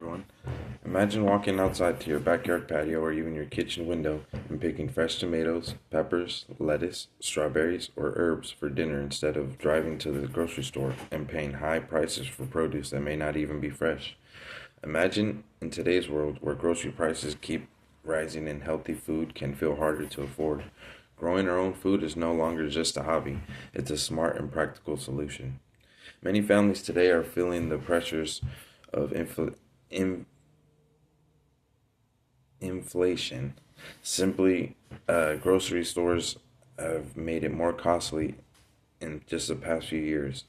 Everyone. Imagine walking outside to your backyard patio or even your kitchen window and picking fresh tomatoes, peppers, lettuce, strawberries, or herbs for dinner instead of driving to the grocery store and paying high prices for produce that may not even be fresh. Imagine in today's world where grocery prices keep rising and healthy food can feel harder to afford. Growing our own food is no longer just a hobby, it's a smart and practical solution. Many families today are feeling the pressures of inflation. Simply, grocery stores have made it more costly in just the past few years.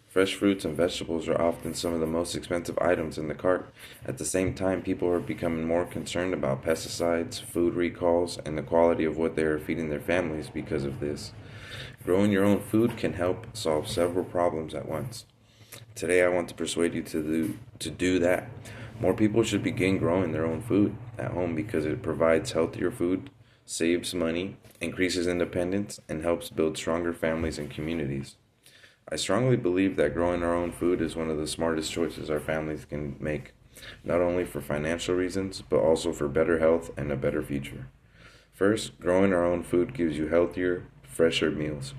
Fresh fruits and vegetables are often some of the most expensive items in the cart. At the same time, people are becoming more concerned about pesticides, food recalls, and the quality of what they are feeding their families because of this. Growing your own food can help solve several problems at once. Today, I want to persuade you to do that. More people should begin growing their own food at home because it provides healthier food, saves money, increases independence, and helps build stronger families and communities. I strongly believe that growing our own food is one of the smartest choices our families can make, not only for financial reasons, but also for better health and a better future. First, growing our own food gives you healthier, fresher meals.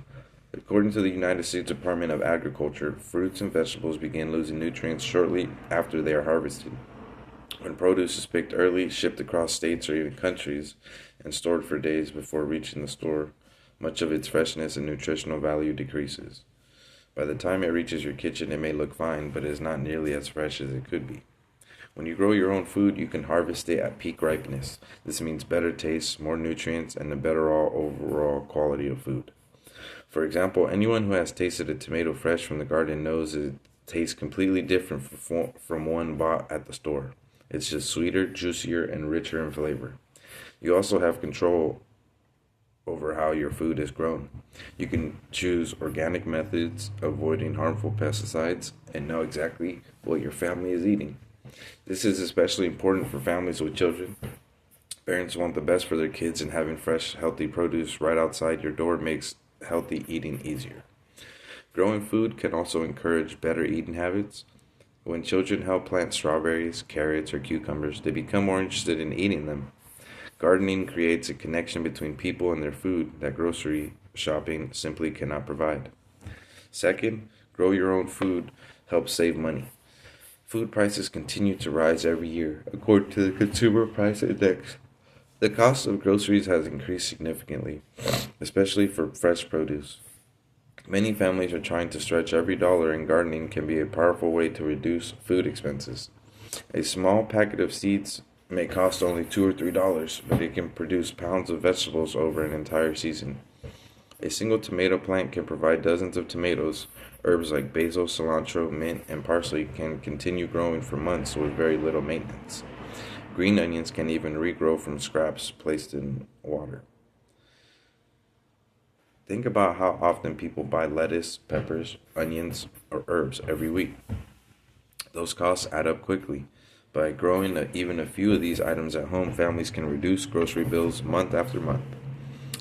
According to the United States Department of Agriculture, fruits and vegetables begin losing nutrients shortly after they are harvested. When produce is picked early, shipped across states or even countries, and stored for days before reaching the store, much of its freshness and nutritional value decreases. By the time it reaches your kitchen, it may look fine, but it is not nearly as fresh as it could be. When you grow your own food, you can harvest it at peak ripeness. This means better taste, more nutrients, and a better overall quality of food. For example, anyone who has tasted a tomato fresh from the garden knows it tastes completely different from one bought at the store. It's just sweeter, juicier, and richer in flavor. You also have control over how your food is grown. You can choose organic methods, avoiding harmful pesticides, and know exactly what your family is eating. This is especially important for families with children. Parents want the best for their kids, and having fresh, healthy produce right outside your door makes healthy eating easier. Growing food can also encourage better eating habits. When children help plant strawberries, carrots, or cucumbers, they become more interested in eating them. Gardening creates a connection between people and their food that grocery shopping simply cannot provide. Second, grow your own food helps save money. Food prices continue to rise every year, according to the Consumer Price Index. The cost of groceries has increased significantly, especially for fresh produce. Many families are trying to stretch every dollar, and gardening can be a powerful way to reduce food expenses. A small packet of seeds may cost only $2 or $3, but it can produce pounds of vegetables over an entire season. A single tomato plant can provide dozens of tomatoes. Herbs like basil, cilantro, mint, and parsley can continue growing for months with very little maintenance. Green onions can even regrow from scraps placed in water. Think about how often people buy lettuce, peppers, onions, or herbs every week. Those costs add up quickly. By growing even a few of these items at home, families can reduce grocery bills month after month.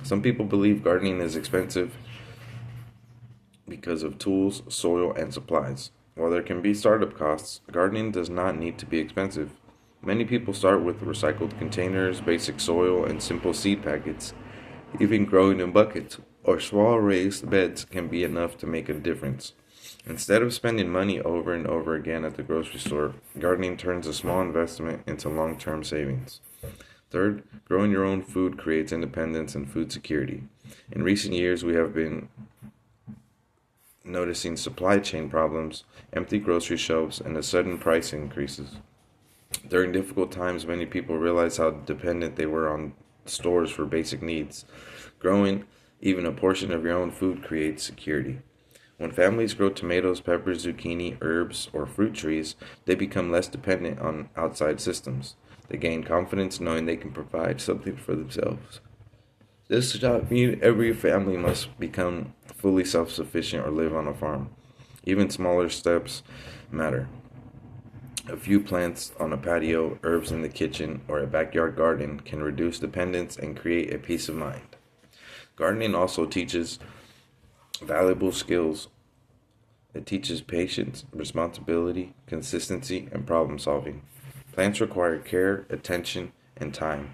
Some people believe gardening is expensive because of tools, soil, and supplies. While there can be startup costs, gardening does not need to be expensive. Many people start with recycled containers, basic soil, and simple seed packets. Even growing in buckets or small raised beds can be enough to make a difference. Instead of spending money over and over again at the grocery store, gardening turns a small investment into long term savings. Third, growing your own food creates independence and food security. In recent years, we have been noticing supply chain problems, empty grocery shelves, and a sudden price increases. During difficult times, many people realized how dependent they were on stores for basic needs. Growing even a portion of your own food creates security. When families grow tomatoes, peppers, zucchini, herbs, or fruit trees, they become less dependent on outside systems. They gain confidence knowing they can provide something for themselves. This does not mean every family must become fully self sufficient or live on a farm. Even smaller steps matter. A few plants on a patio, herbs in the kitchen, or a backyard garden can reduce dependence and create a peace of mind. Gardening also teaches valuable skills. It teaches patience, responsibility, consistency, and problem solving. Plants require care, attention, and time.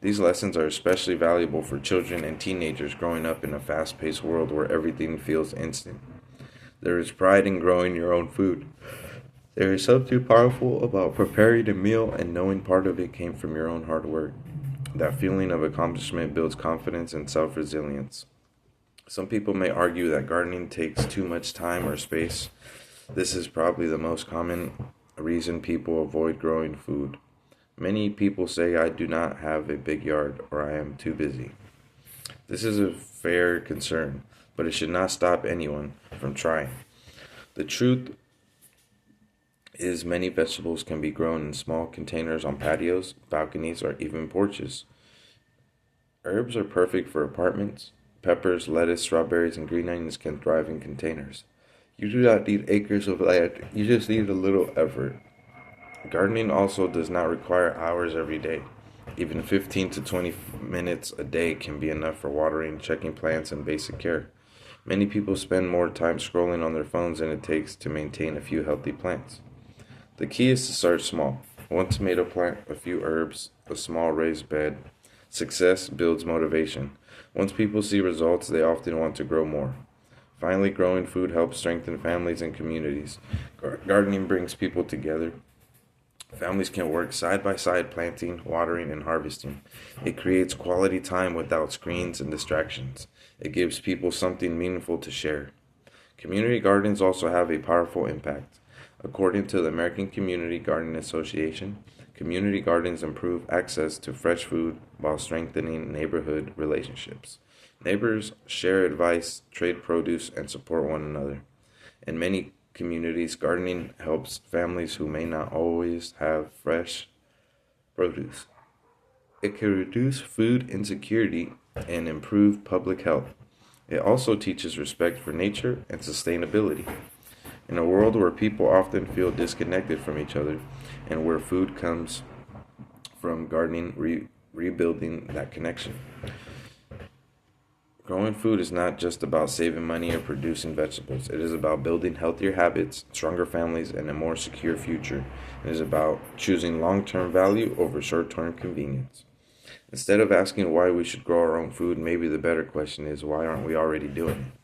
These lessons are especially valuable for children and teenagers growing up in a fast paced world where everything feels instant. There is pride in growing your own food. There is something powerful about preparing a meal and knowing part of it came from your own hard work. That feeling of accomplishment builds confidence and self resilience. Some people may argue that gardening takes too much time or space. This is probably the most common reason people avoid growing food. Many people say, I do not have a big yard or I am too busy. This is a fair concern, but it should not stop anyone from trying. The truth is, many vegetables can be grown in small containers on patios, balconies, or even porches. Herbs are perfect for apartments. Peppers, lettuce, strawberries, and green onions can thrive in containers. You do not need acres of land, you just need a little effort. Gardening also does not require hours every day. Even 15 to 20 minutes a day can be enough for watering, checking plants, and basic care. Many people spend more time scrolling on their phones than it takes to maintain a few healthy plants. The key is to start small. One tomato plant, a few herbs, a small raised bed. Success builds motivation. Once people see results, they often want to grow more. Finally, growing food helps strengthen families and communities. Gardening brings people together. Families can work side by side planting, watering, and harvesting. It creates quality time without screens and distractions. It gives people something meaningful to share. Community gardens also have a powerful impact. According to the American Community Garden Association, community gardens improve access to fresh food while strengthening neighborhood relationships. Neighbors share advice, trade produce, and support one another. In many communities, gardening helps families who may not always have fresh produce. It can reduce food insecurity and improve public health. It also teaches respect for nature and sustainability. In a world where people often feel disconnected from each other and where food comes from gardening, rebuilding that connection. Growing food is not just about saving money or producing vegetables. It is about building healthier habits, stronger families, and a more secure future. It is about choosing long-term value over short-term convenience. Instead of asking why we should grow our own food, maybe the better question is, why aren't we already doing it?